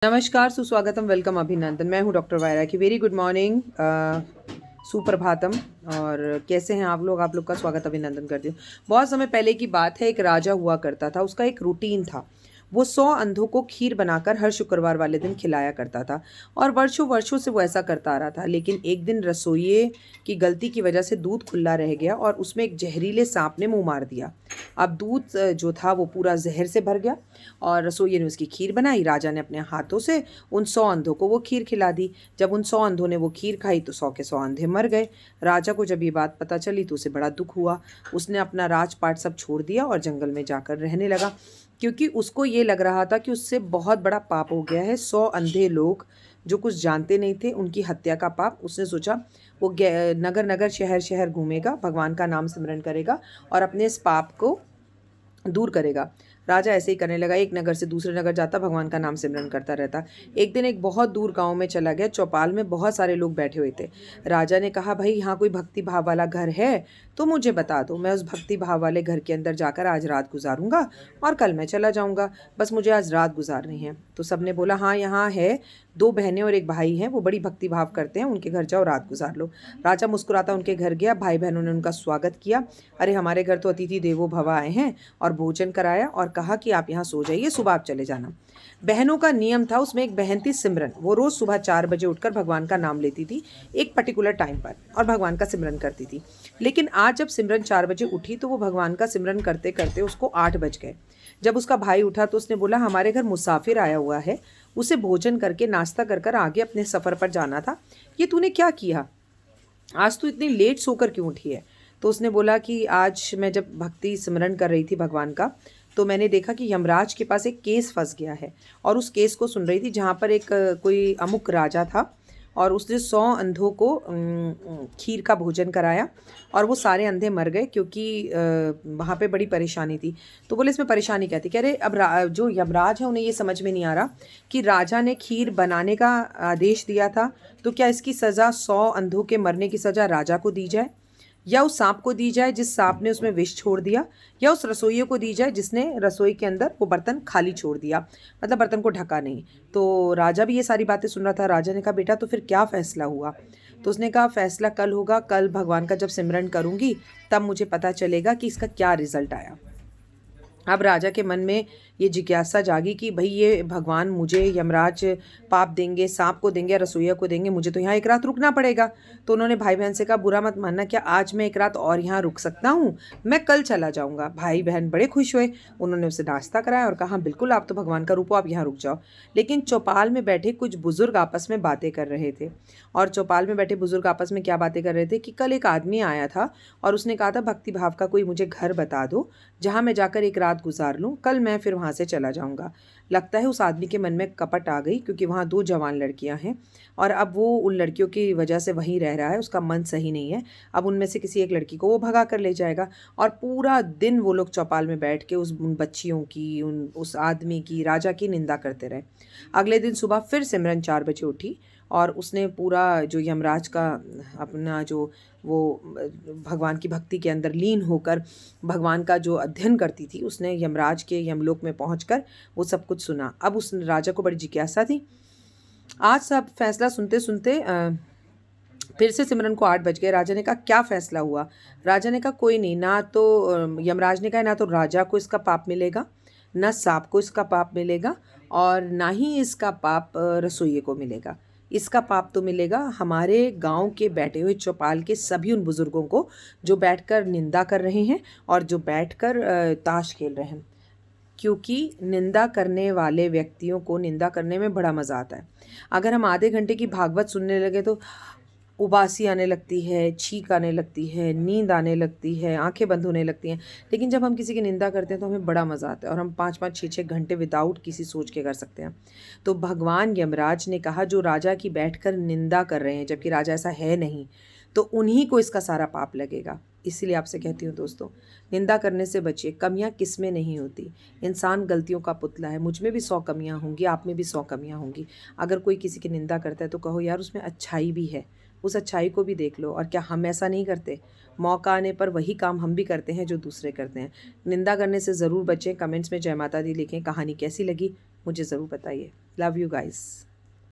नमस्कार, सुस्वागतम, वेलकम, अभिनंदन। मैं हूँ डॉक्टर वायरा की। वेरी गुड मॉर्निंग, सुप्रभातम। और कैसे हैं आप लोग का स्वागत अभिनंदन करती हूँ। बहुत समय पहले की बात है, एक राजा हुआ करता था। उसका एक रूटीन था। वो 100 अंधों को खीर बनाकर हर शुक्रवार वाले दिन खिलाया करता था और वर्षों वर्षों से वो ऐसा करता आ रहा था। लेकिन एक दिन रसोइये की गलती की वजह से दूध खुला रह गया और उसमें एक जहरीले सांप ने मुंह मार दिया। अब दूध जो था वो पूरा जहर से भर गया और रसोइये ने उसकी खीर बनाई। राजा ने अपने हाथों से उन 100 अंधों को वो खीर खिला दी। जब उन 100 अंधों ने वो खीर खाई तो 100 के 100 अंधे मर गए। राजा को जब ये बात पता चली तो उसे बड़ा दुख हुआ। उसने अपना राजपाट सब छोड़ दिया और जंगल में जाकर रहने लगा, क्योंकि उसको ये लग रहा था कि उससे बहुत बड़ा पाप हो गया है। 100 अंधे लोग जो कुछ जानते नहीं थे, उनकी हत्या का पाप। उसने सोचा वो नगर नगर शहर शहर घूमेगा, भगवान का नाम सिमरन करेगा और अपने इस पाप को दूर करेगा। राजा ऐसे ही करने लगा। एक नगर से दूसरे नगर जाता, भगवान का नाम सिमरन करता रहता। एक दिन एक बहुत दूर गांव में चला गया। चौपाल में बहुत सारे लोग बैठे हुए थे। राजा ने कहा, भाई यहाँ कोई भक्ति भाव वाला घर है तो मुझे बता दो। मैं उस भक्ति भाव वाले घर के अंदर जाकर आज रात गुजारूंगा और कल मैं चला जाऊंगा। बस मुझे आज रात गुजारनी है। तो सबने बोला, हाँ यहाँ है। 2 बहनें और एक भाई हैं, वो बड़ी भक्ति भाव करते हैं, उनके घर जाओ, रात गुजार लो। राजा मुस्कुराता उनके घर गया। भाई बहनों ने उनका स्वागत किया। अरे हमारे घर तो अतिथि देवो भव आए हैं, और भोजन कराया और कहा कि आप यहाँ सो जाइए, सुबह आप चले जाना। बहनों का नियम था। उसमें एक बहन थी सिमरन। वो रोज सुबह 4 बजे उठकर भगवान का नाम लेती थी एक पर्टिकुलर टाइम पर और भगवान का सिमरन करती थी। लेकिन आज जब सिमरन 4 बजे उठी तो वो भगवान का सिमरन करते करते उसको 8 बज गए। जब उसका भाई उठा तो उसने बोला, हमारे घर मुसाफिर आया हुआ है, उसे भोजन करके नाश्ता कर कर आगे अपने सफ़र पर जाना था। ये तूने क्या किया? आज तू इतनी लेट सोकर क्यों उठी है? तो उसने बोला कि आज मैं जब भक्ति सिमरन कर रही थी भगवान का, तो मैंने देखा कि यमराज के पास एक केस फंस गया है और उस केस को सुन रही थी, जहाँ पर एक कोई अमुक राजा था और उसने 100 अंधों को खीर का भोजन कराया और वो सारे अंधे मर गए, क्योंकि वहाँ पे बड़ी परेशानी थी। तो बोले, इसमें परेशानी क्या थी? कह रहे, अब जो यमराज है उन्हें ये समझ में नहीं आ रहा कि राजा ने खीर बनाने का आदेश दिया था, तो क्या इसकी सज़ा 100 अंधों के मरने की सज़ा राजा को दी जाए, या उस सांप को दी जाए जिस सांप ने उसमें विष छोड़ दिया, या उस रसोइये को दी जाए जिसने रसोई के अंदर वो बर्तन खाली छोड़ दिया, मतलब बर्तन को ढका नहीं। तो राजा भी ये सारी बातें सुन रहा था। राजा ने कहा, बेटा तो फिर क्या फ़ैसला हुआ? तो उसने कहा, फ़ैसला कल होगा। कल भगवान का जब सिमरन करूँगी तब मुझे पता चलेगा कि इसका क्या रिज़ल्ट आया। अब राजा के मन में ये जिज्ञासा जागी कि भाई ये भगवान मुझे यमराज पाप देंगे, सांप को देंगे या रसोइया को देंगे, मुझे तो यहाँ एक रात रुकना पड़ेगा। तो उन्होंने भाई बहन से कहा, बुरा मत मानना, क्या आज मैं एक रात और यहाँ रुक सकता हूँ? मैं कल चला जाऊँगा। भाई बहन बड़े खुश हुए। उन्होंने उसे नाश्ता कराया और कहा, हाँ बिल्कुल, आप तो भगवान का रूप हो, आप यहाँ रुक जाओ। लेकिन चौपाल में बैठे कुछ बुजुर्ग आपस में बातें कर रहे थे। और चौपाल में बैठे बुजुर्ग आपस में क्या बातें कर रहे थे कि कल एक आदमी आया था और उसने कहा था, भक्ति भाव का कोई मुझे घर बता दो जहाँ मैं जाकर एक रात गुजार लूँ, कल मैं फिर वहाँ से चला जाऊँगा। लगता है उस आदमी के मन में कपट आ गई, क्योंकि वहाँ 2 जवान लड़कियाँ हैं और अब वो उन लड़कियों की वजह से वहीं रह रहा है। उसका मन सही नहीं है। अब उनमें से किसी एक लड़की को वो भगा कर ले जाएगा और पूरा दिन वो लोग चौपाल में बैठ के उन बच्चियों की, उस आदमी की, राजा की निंदा करते रहे। अगले दिन सुबह फिर सिमरन 4 बजे उठी और उसने पूरा जो यमराज का अपना जो वो भगवान की भक्ति के अंदर लीन होकर भगवान का जो अध्ययन करती थी, उसने यमराज के यमलोक में पहुंचकर वो सब कुछ सुना। अब उस राजा को बड़ी जिज्ञासा थी। आज सब फैसला सुनते सुनते फिर से सिमरन को 8 बज गए। राजा ने कहा, क्या फ़ैसला हुआ? राजा ने कहा, कोई नहीं। ना तो यमराज ने कहा, ना तो राजा को इसका पाप मिलेगा, ना सांप को इसका पाप मिलेगा, और ना ही इसका पाप रसोइये को मिलेगा। इसका पाप तो मिलेगा हमारे गांव के बैठे हुए चौपाल के सभी उन बुज़ुर्गों को जो बैठकर निंदा कर रहे हैं और जो बैठकर ताश खेल रहे हैं, क्योंकि निंदा करने वाले व्यक्तियों को निंदा करने में बड़ा मज़ा आता है। अगर हम आधे घंटे की भागवत सुनने लगे तो उबासी आने लगती है, छींक आने लगती है, नींद आने लगती है, आंखें बंद होने लगती हैं। लेकिन जब हम किसी की निंदा करते हैं तो हमें बड़ा मज़ा आता है और हम 5-5, 6-6 घंटे विदाउट किसी सोच के कर सकते हैं। तो भगवान यमराज ने कहा, जो राजा की बैठकर निंदा कर रहे हैं, जबकि राजा ऐसा है नहीं, तो उन्हीं को इसका सारा पाप लगेगा। इसीलिए आपसे कहती हूँ दोस्तों, निंदा करने से बचिए। कमियाँ किस में नहीं होती। इंसान गलतियों का पुतला है। मुझ में भी 100 कमियाँ होंगी, आप में भी 100 कमियाँ होंगी। अगर कोई किसी की निंदा करता है तो कहो, यार उसमें अच्छाई भी है, उस अच्छाई को भी देख लो। और क्या हम ऐसा नहीं करते? मौका आने पर वही काम हम भी करते हैं जो दूसरे करते हैं। निंदा करने से ज़रूर बचें। कमेंट्स में जय माता दी लिखें। कहानी कैसी लगी मुझे ज़रूर बताइए। Love you guys.